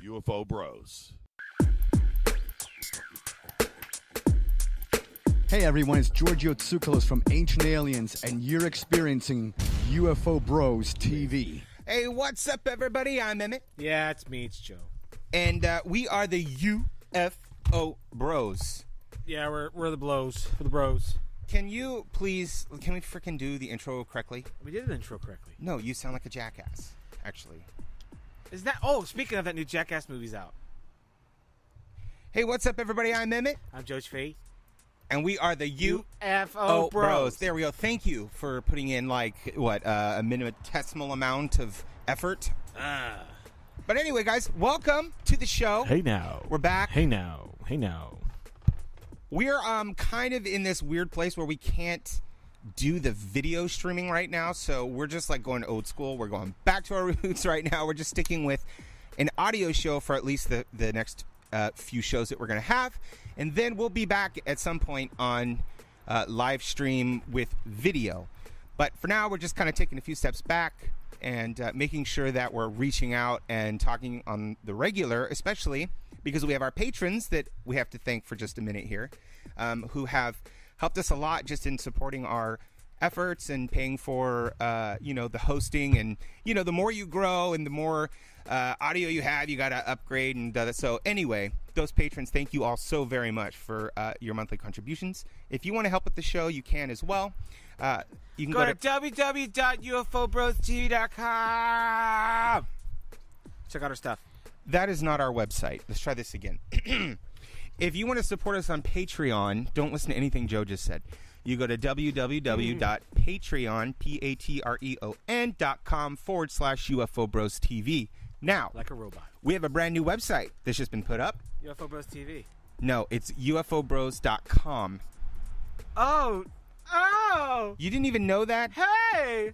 UFO Bros. Hey everyone, it's Giorgio Tsoukalos from Ancient Aliens, and you're experiencing UFO Bros TV. Hey, what's up, everybody? I'm Emmett. Yeah, it's me. It's Joe. And we are the UFO Bros. Yeah, we're the blows for the bros. Can we freaking do the intro correctly? We did an intro correctly. No, you sound like a jackass, actually. Is that? Oh, speaking of that, new Jackass movie's out. Hey, what's up, everybody? I'm Emmett. I'm Joe Fee. And we are the UFO Bros. There we go. Thank you for putting in, a minutesimal amount of effort. But anyway, guys, welcome to the show. Hey now. We're back. Hey now. Hey now. We're kind of in this weird place where we can't do the video streaming right now, so we're just going old school. We're going back to our roots right now. We're just sticking with an audio show for at least the next few shows that we're going to have, and then we'll be back at some point on live stream with video. But for now, we're just kind of taking a few steps back and making sure that we're reaching out and talking on the regular, especially because we have our patrons that we have to thank for just a minute here, who have helped us a lot just in supporting our efforts and paying for, the hosting. And, the more you grow and the more audio you have, you got to upgrade. And so anyway, those patrons, thank you all so very much for your monthly contributions. If you want to help with the show, you can as well. You can go to www.ufobrostv.com. Check out our stuff. That is not our website. Let's try this again. If you want to support us on Patreon, don't listen to anything Joe just said. You go to www.patreon.com/UFO Bros TV. Now, like a robot. We have a brand new website that's just been put up. UFO Bros TV. No, it's ufobros.com. Oh. You didn't even know that? Hey.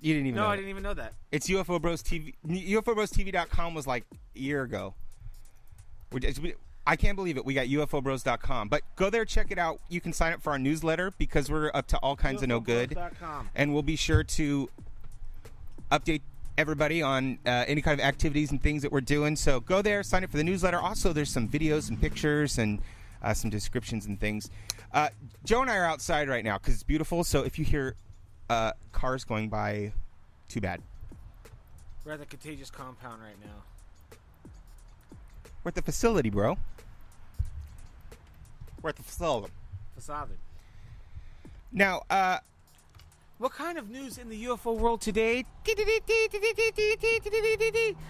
You didn't even know No, that. I didn't even know that. It's UFO Bros TV. UFOBrosTV.com was like a year ago. I can't believe it. We got UFOBros.com. But go there, check it out. You can sign up for our newsletter because we're up to all kinds of no good. And we'll be sure to update everybody on any kind of activities and things that we're doing. So go there, sign up for the newsletter. Also, there's some videos and pictures and some descriptions and things. Joe and I are outside right now because it's beautiful. So if you hear cars going by, too bad. We're at the Contagious compound right now. We're at the facility, bro. We're at the facility. Facade. Now, what kind of news in the UFO world today?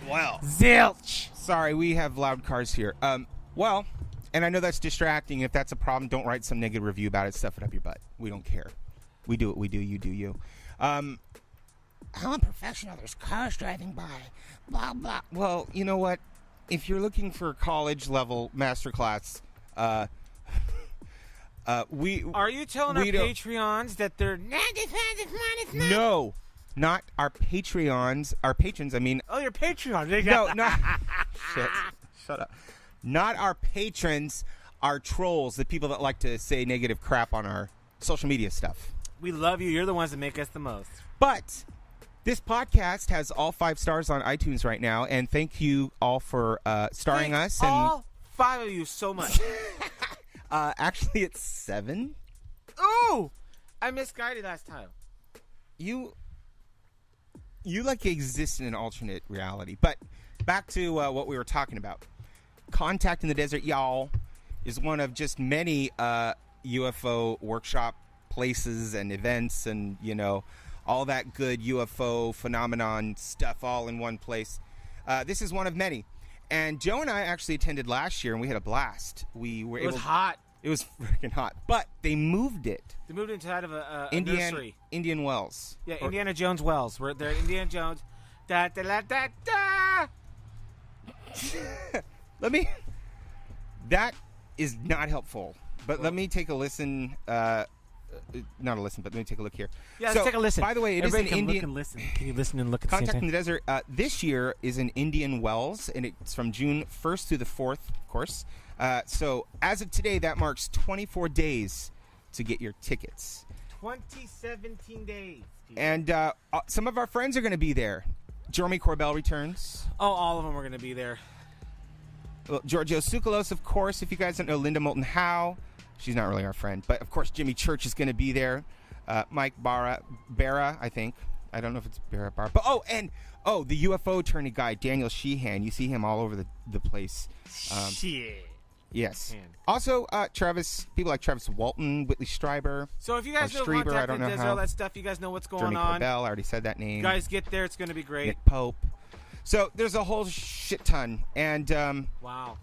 Well, zilch. Sorry, we have loud cars here. And I know that's distracting. If that's a problem, don't write some negative review about it. Stuff it up your butt. We don't care. We do what we do. You do you. I'm unprofessional. There's cars driving by. Blah, blah. Well, you know what? If you're looking for college-level masterclass, Are you telling our Patreons that they're No, not our Patreons. Our patrons, I mean. Oh, your Patreon. No. Shut up. Not our patrons, our trolls, the people that like to say negative crap on our social media stuff. We love you. You're the ones that make us the most. But this podcast has all 5 stars on iTunes right now, and thank you all for starring us. And all 5 of you so much. Actually, it's 7. Ooh! I misguided last time. You exist in an alternate reality. But back to what we were talking about. Contact in the Desert, y'all, is one of just many UFO workshop places and events and, all that good UFO phenomenon stuff all in one place. This is one of many. And Joe and I actually attended last year, and we had a blast. It was hot. It was freaking hot. But they moved it. They moved it inside of a nursery. Indian Wells. Yeah, Indiana Jones Wells. We're there at Indiana Jones. Da, da, da, da, da. That is not helpful. But let me take a listen. Not a listen, but let me take a look here. Yeah, let's take a listen. By the way, it is an Indian. Look and listen. Can you listen and look at the Contact same in the Desert this year is in Indian Wells, and it's from June 1st through the 4th, of course. So as of today, that marks 24 days to get your tickets. 17 days. People. And some of our friends are going to be there. Jeremy Corbell returns. Oh, all of them are going to be there. Giorgio Tsoukalos, of course. If you guys don't know Linda Moulton Howe, she's not really our friend. But, of course, Jimmy Church is going to be there. Mike Barra, I think. I don't know if it's Barra. But, the UFO attorney guy, Daniel Sheehan. You see him all over the place. Shit. Yes. Man. Also, people like Travis Walton, Whitley Strieber. So if you guys know Strieber, I don't know all that stuff, you guys know what's going Jeremy on. Corbell, I already said that name. You guys get there. It's going to be great. Nick Pope. So there's a whole shit ton. And wow.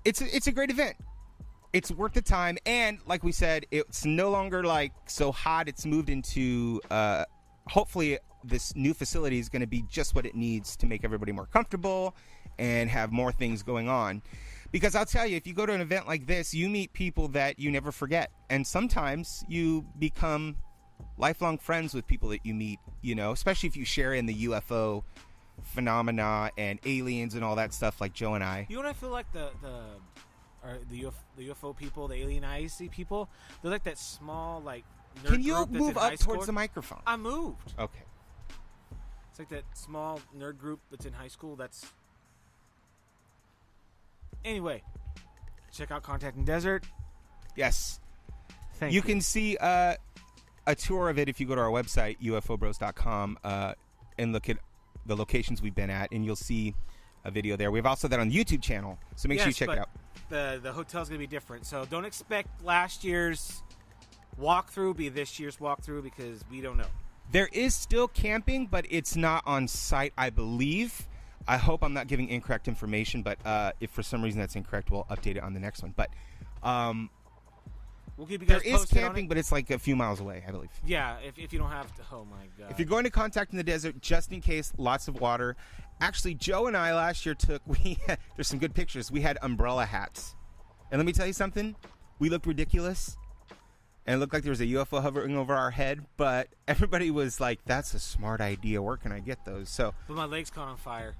It's a great event. It's worth the time. And like we said, it's no longer like so hot. It's moved into hopefully this new facility is going to be just what it needs to make everybody more comfortable and have more things going on. Because I'll tell you, if you go to an event like this, you meet people that you never forget. And sometimes you become lifelong friends with people that you meet, especially if you share in the UFO phenomena and aliens and all that stuff like Joe and I. You know what I feel like the UFO people, the alien IC people, they're like that small, like, nerd Can you group that's move in up high towards school. the microphone? I moved. Okay. It's like that small nerd group that's in high school that's... Anyway, check out Contacting Desert. Yes. Thank you. You can see a tour of it if you go to our website, ufobros.com, and look at the locations we've been at, and you'll see a video there. We have also that on the YouTube channel, so make sure you check it out. The hotel's going to be different, so don't expect last year's walkthrough be this year's walkthrough because we don't know. There is still camping, but it's not on site, I believe. I hope I'm not giving incorrect information, but if for some reason that's incorrect, we'll update it on the next one. But we'll keep you guys there is posted camping, but it's like a few miles away, I believe. Yeah, if you don't have to. Oh, my God. If you're going to Contacting the Desert, just in case, lots of water. Actually, Joe and I last year there's some good pictures. We had umbrella hats. And let me tell you something. We looked ridiculous. And it looked like there was a UFO hovering over our head. But everybody was like, that's a smart idea. Where can I get those? But my legs caught on fire.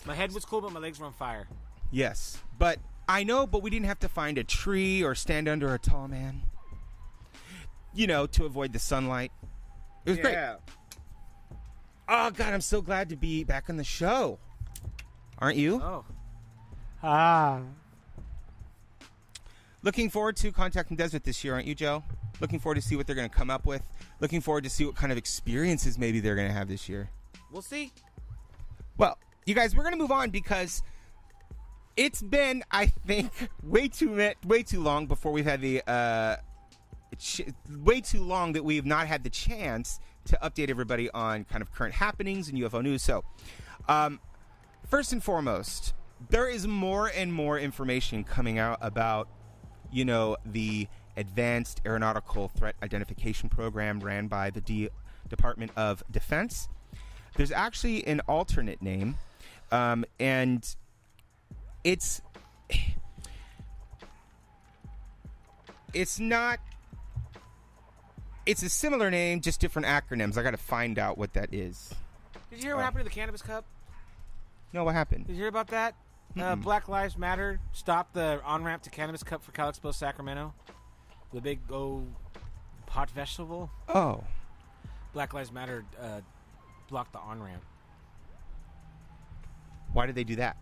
My head was cool, but my legs were on fire. Yes. But I know, but we didn't have to find a tree or stand under a tall man. To avoid the sunlight. It was great. Oh, God, I'm so glad to be back on the show. Aren't you? Oh. Looking forward to Contacting Desert this year, aren't you, Joe? Looking forward to see what they're going to come up with. Looking forward to see what kind of experiences maybe they're going to have this year. We'll see. Well, you guys, we're going to move on because it's been, I think, way too long before we've had the way too long that we've not had the chance to update everybody on kind of current happenings and UFO news. So, first and foremost, there is more and more information coming out about, the Advanced Aeronautical Threat Identification Program ran by the Department of Defense. There's actually an alternate name, and it's not. It's a similar name, just different acronyms. I got to find out what that is. Did you hear what happened to the Cannabis Cup? No, what happened? Did you hear about that? Black Lives Matter stopped the on-ramp to Cannabis Cup for Cal Expo Sacramento. The big pot festival. Oh. Black Lives Matter blocked the on-ramp. Why did they do that?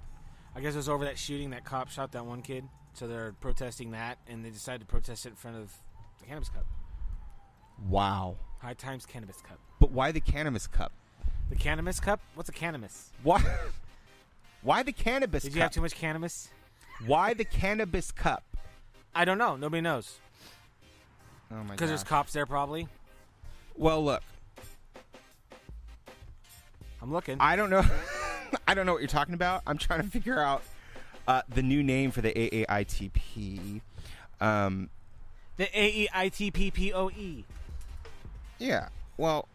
I guess it was over that shooting. That cop shot that one kid. So they're protesting that, and they decided to protest it in front of the Cannabis Cup. Wow. High Times Cannabis Cup. But why the Cannabis Cup? The Cannabis Cup? What's a cannabis? Why? Why the Cannabis Cup? Did you have too much cannabis? Why the Cannabis Cup? I don't know. Nobody knows. Oh my god. Because there's cops there, probably. Well, look. I'm looking. I don't know. I don't know what you're talking about. I'm trying to figure out the new name for the AAITP. The AEITPPOE. Yeah. Well.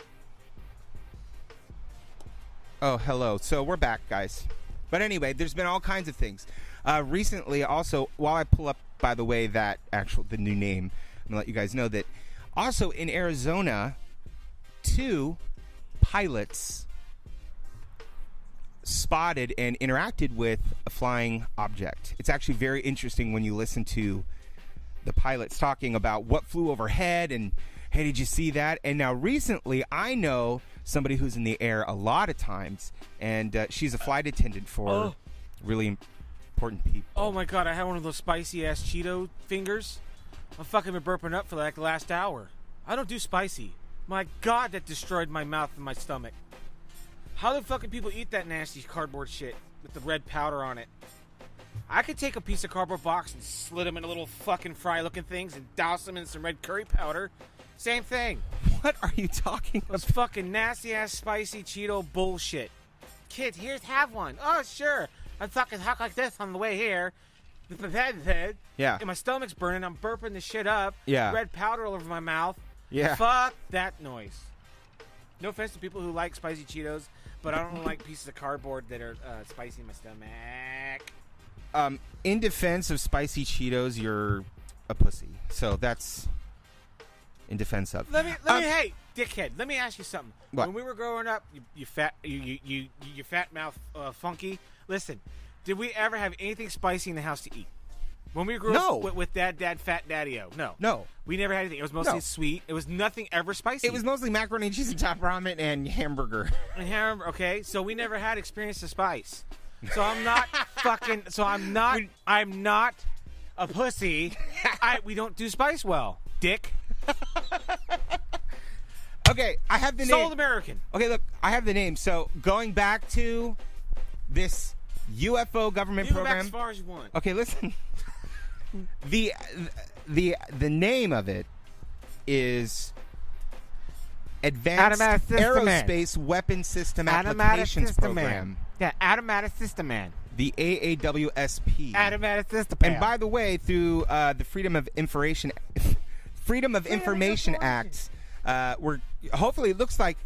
Oh, hello. So we're back, guys. But anyway, there's been all kinds of things. Recently, also, while I pull up, by the way, the new name, I'm going to let you guys know that also in Arizona, 2 pilots spotted and interacted with a flying object. It's actually very interesting when you listen to the pilots talking about what flew overhead and, hey, did you see that? And now recently, I know somebody who's in the air a lot of times, and she's a flight attendant for really important people. Oh my god, I had one of those spicy ass Cheeto fingers. I'm fucking been burping up for like the last hour. I don't do spicy. My god, that destroyed my mouth and my stomach. How the fucking people eat that nasty cardboard shit with the red powder on it? I could take a piece of cardboard box and slit them into little fucking fry-looking things and douse them in some red curry powder. Same thing. What are you talking about? Those fucking nasty-ass spicy Cheeto bullshit. Kids, have one. Oh, sure. I'm fucking talk like this on the way here. Yeah. And my stomach's burning. I'm burping the shit up. Yeah. Red powder all over my mouth. Yeah. Fuck that noise. No offense to people who like spicy Cheetos, but I don't like pieces of cardboard that are spicy in my stomach. In defense of spicy Cheetos, you're a pussy. So that's in defense of. Hey, dickhead. Let me ask you something. What? When we were growing up, you fat mouth funky. Listen, did we ever have anything spicy in the house to eat? When we grew up with dad, fat daddy-o. No. We never had anything. It was mostly sweet. It was nothing ever spicy. It was mostly macaroni and cheese and top ramen and hamburger. Okay, so we never had experience of spice. So I'm not I'm not a pussy. We don't do spice well, dick. Okay, I have the name. Sold American. Okay, look, I have the name. So going back to this UFO government You go program. back as far as you want. Okay, listen. The name of it is Advanced Aerospace Weapon System Applications Program. Yeah, Automatic System Man. The AAWSP. Automatic System And by the way, through the Freedom of Information Act, we're hopefully it looks like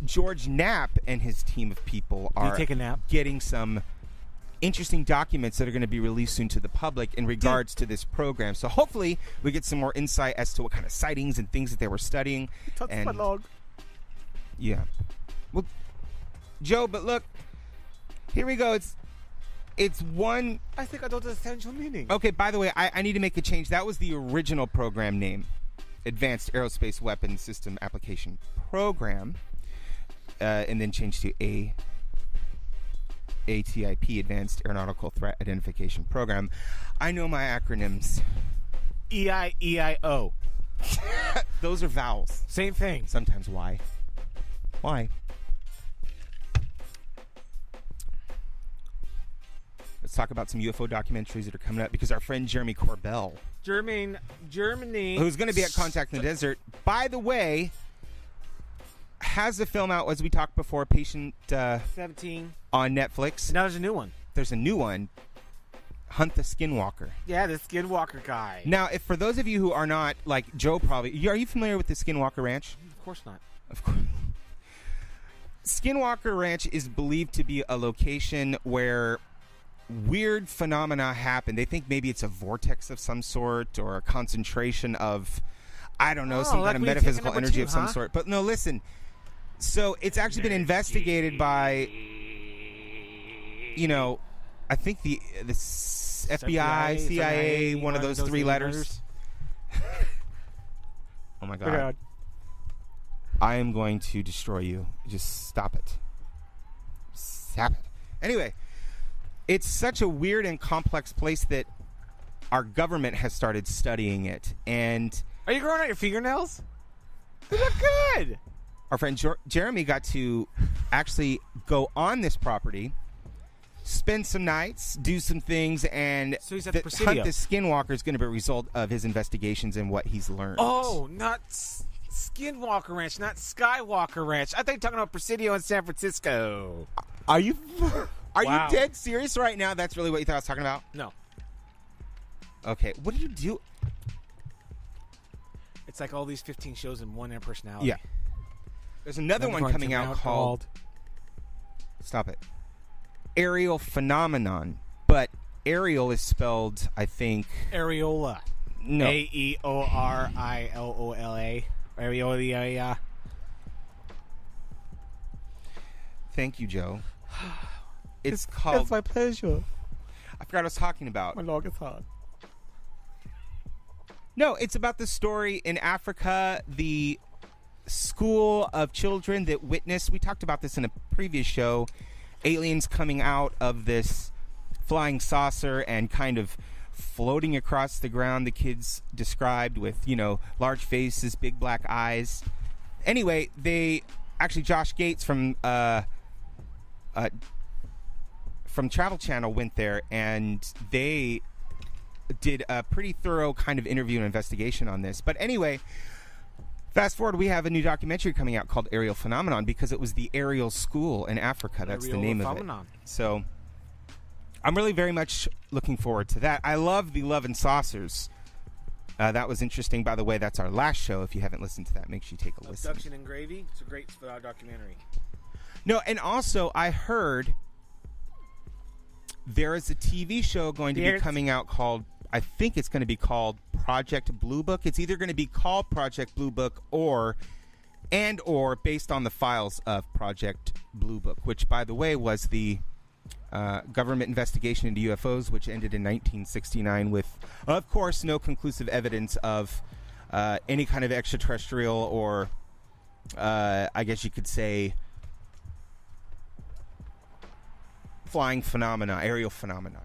George Knapp and his team of people are take a nap? getting some interesting documents that are going to be released soon to the public in regards to this program. So hopefully we get some more insight as to what kind of sightings and things that they were studying. Touch my log. Yeah. Well, Joe, but look, here we go. It's one. I think I know the essential meaning. Okay, by the way, I need to make a change. That was the original program name, Advanced Aerospace Weapons System Application Program, and then changed to ATIP, Advanced Aeronautical Threat Identification Program. I know my acronyms. EIEIO. Those are vowels. Same thing. Sometimes Y. Why? Let's talk about some UFO documentaries that are coming up because our friend Jeremy Corbell, Germany, who's going to be at Contact in the Desert, by the way, has a film out, as we talked before, Patient 17 on Netflix. Now there's a new one. There's a new one, Hunt the Skinwalker. Yeah, the Skinwalker guy. Now, if for those of you who are not, like Joe probably, are you familiar with the Skinwalker Ranch? Of course not. Of course. Skinwalker Ranch is believed to be a location where weird phenomena happen. They think maybe it's a vortex of some sort or a concentration of, I don't know, some kind of metaphysical energy of some sort. But no, listen. So it's actually been investigated by, I think the FBI, CIA, one of those three letters. Oh my God. I am going to destroy you. Just stop it. Stop it. Anyway, it's such a weird and complex place that our government has started studying it. And are you growing out your fingernails? They look good. Our friend Jeremy got to actually go on this property, spend some nights, do some things, and so he's at the Hunt the Skinwalker is going to be a result of his investigations and what he's learned. Oh, not Skinwalker Ranch, not Skywalker Ranch. I thought you were talking about Presidio in San Francisco. Are you dead serious right now? That's really what you thought I was talking about? No. Okay, what do you do? It's like all these 15 shows in one personality. Yeah. There's another one coming out called... Stop it. Aerial Phenomenon. But aerial is spelled, I think... Areola. No. AEORILOLA. Areola. Thank you, Joe. It's called... It's my pleasure. I forgot what I was talking about. My log is hard. No, it's about the story in Africa, the school of children that witnessed... We talked about this in a previous show. aliens coming out of this flying saucer and kind of floating across the ground, the kids described, with, large faces, big black eyes. Anyway, Josh Gates from Travel Channel went there, and they did a pretty thorough kind of interview and investigation on this. But anyway, fast forward, we have a new documentary coming out called Aerial Phenomenon, because it was the aerial school in Africa. That's the name of it. So I'm really very much looking forward to that. I love the Love and Saucers. That was interesting. By the way, that's our last show. If you haven't listened to that, make sure you take a listen. Abduction and Gravy. It's a great documentary. No, and also I heard there is a TV show going to be coming out called, I think it's going to be called Project Blue Book. It's either going to be called Project Blue Book or based on the files of Project Blue Book, which, by the way, was the government investigation into UFOs, which ended in 1969 with, of course, no conclusive evidence of any kind of extraterrestrial or, I guess you could say, flying phenomena, aerial phenomenon.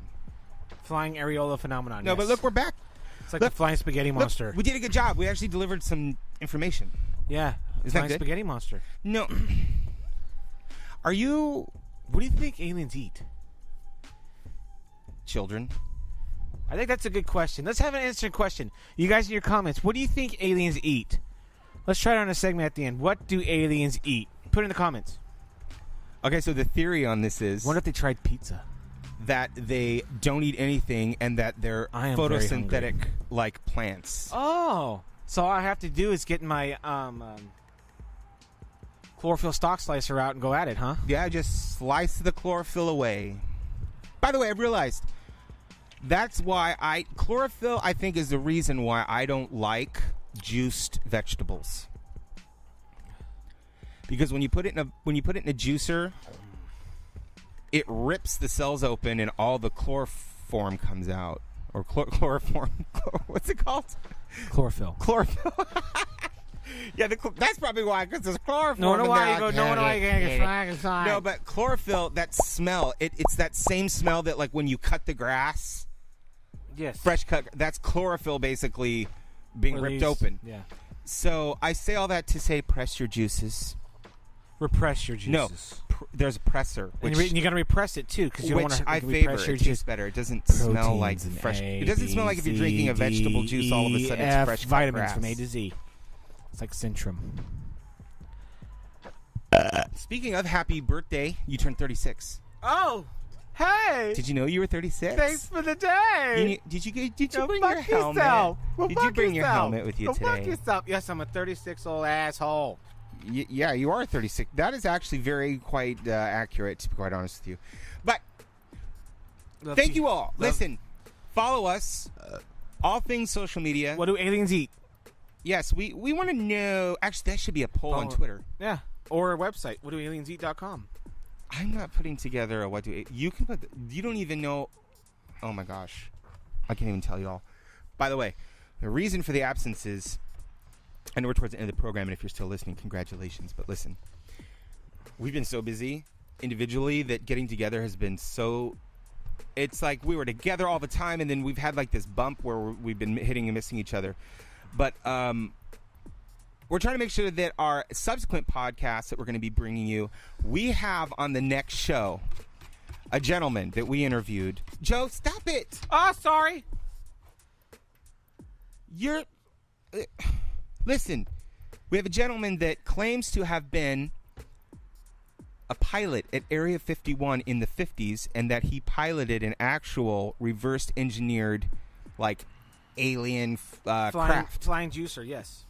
Flying areola phenomenon. No, yes. But look, we're back. It's like the flying spaghetti monster. We did a good job. We actually delivered some information. Yeah. Is that flying good? Spaghetti monster. No. What do you think aliens eat? Children. I think that's a good question. Let's have an answering question. You guys in your comments, what do you think aliens eat? Let's try it on a segment at the end. What do aliens eat? Put it in the comments. Okay, so the theory on this is... What if they tried pizza? That they don't eat anything and that they're photosynthetic like plants. Oh. So all I have to do is get my chlorophyll stock slicer out and go at it, huh? Yeah, just slice the chlorophyll away. By the way, I realized that's why chlorophyll, I think, is the reason why I don't like juiced vegetables. Because when you put it in a juicer, it rips the cells open and all the chloroform comes out. Or chloroform. What's it called? Chlorophyll. Chlorophyll. Yeah, that's probably why, because there's chloroform. No, but chlorophyll, that smell, it's that same smell that, like, when you cut the grass. Yes. Fresh cut. That's chlorophyll basically being ripped open. Yeah. So I say all that to say, press your juices. Repress your juices. No, there's a presser. And you got to repress it too, because you don't want to. I favor. It tastes better. It doesn't smell like fresh. It doesn't smell like if you're drinking a vegetable juice. All of a sudden, it's fresh vitamins grass. From A to Z. It's like Centrum. Speaking of, happy birthday! You turned 36. Oh, hey! Did you know you were 36? Thanks for the day. Did you bring your helmet? Did you bring your helmet with you today? Fuck yourself. Yes, I'm a 36-old asshole. Yeah, you are 36. That is actually quite accurate, to be quite honest with you. But thank you all. Listen, follow us. All things social media. What do aliens eat? Yes, we want to know. Actually, that should be a poll on Twitter. Yeah, or a website. WhatDoAliensEat.com. I'm not putting together a you can put. You don't even know. Oh my gosh, I can't even tell you all. By the way, the reason for the absence is, I know we're towards the end of the program, and if you're still listening, congratulations. But listen, we've been so busy individually that getting together has been so. It's like we were together all the time, and then we've had like this bump where we've been hitting and missing each other. But we're trying to make sure that our subsequent podcasts that we're going to be bringing you, we have on the next show a gentleman that we interviewed. Joe, stop it! Oh, sorry. Listen, we have a gentleman that claims to have been a pilot at Area 51 in the 50s, and that he piloted an actual reverse engineered, like, alien craft. Flying juicer, yes.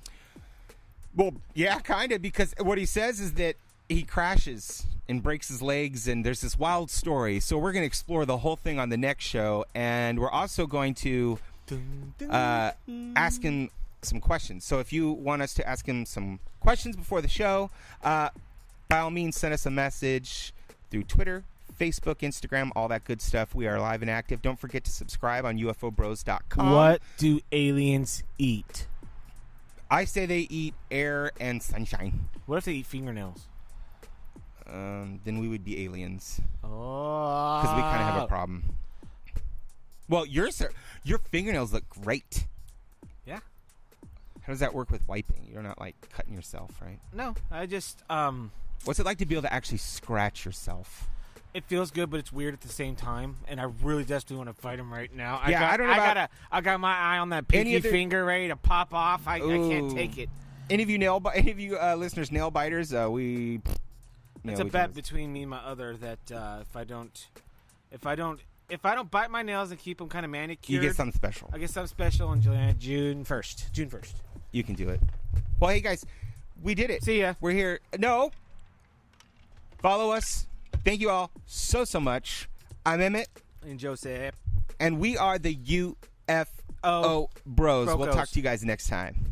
Well, yeah, kind of, because what he says is that he crashes and breaks his legs, and there's this wild story. So we're going to explore the whole thing on the next show, and we're also going to ask him some questions. So if you want us to ask him some questions before the show, by all means, send us a message through Twitter, Facebook, Instagram, all that good stuff. We are live and active. Don't forget to subscribe on ufobros.com. What do aliens eat? I say they eat air and sunshine. What if they eat fingernails? then we would be aliens. Oh. Because we kind of have a problem. Well, your fingernails look great. Yeah. How does that work with wiping? You're not, like, cutting yourself, right? No, I just, What's it like to be able to actually scratch yourself? It feels good, but it's weird at the same time, and I really desperately want to fight him right now. I don't know I got my eye on that pinky finger ready to pop off. I can't take it. Any of you listeners, nail biters? It's a bet between me and my other that if I don't bite my nails and keep them kind of manicured, you get something special. I get something special on June 1st. June 1st. You can do it. Well, hey guys, we did it. See ya. We're here. No. Follow us. Thank you all so much. I'm Emmett. And Joseph. And we are the UFO Bros. We'll talk to you guys next time.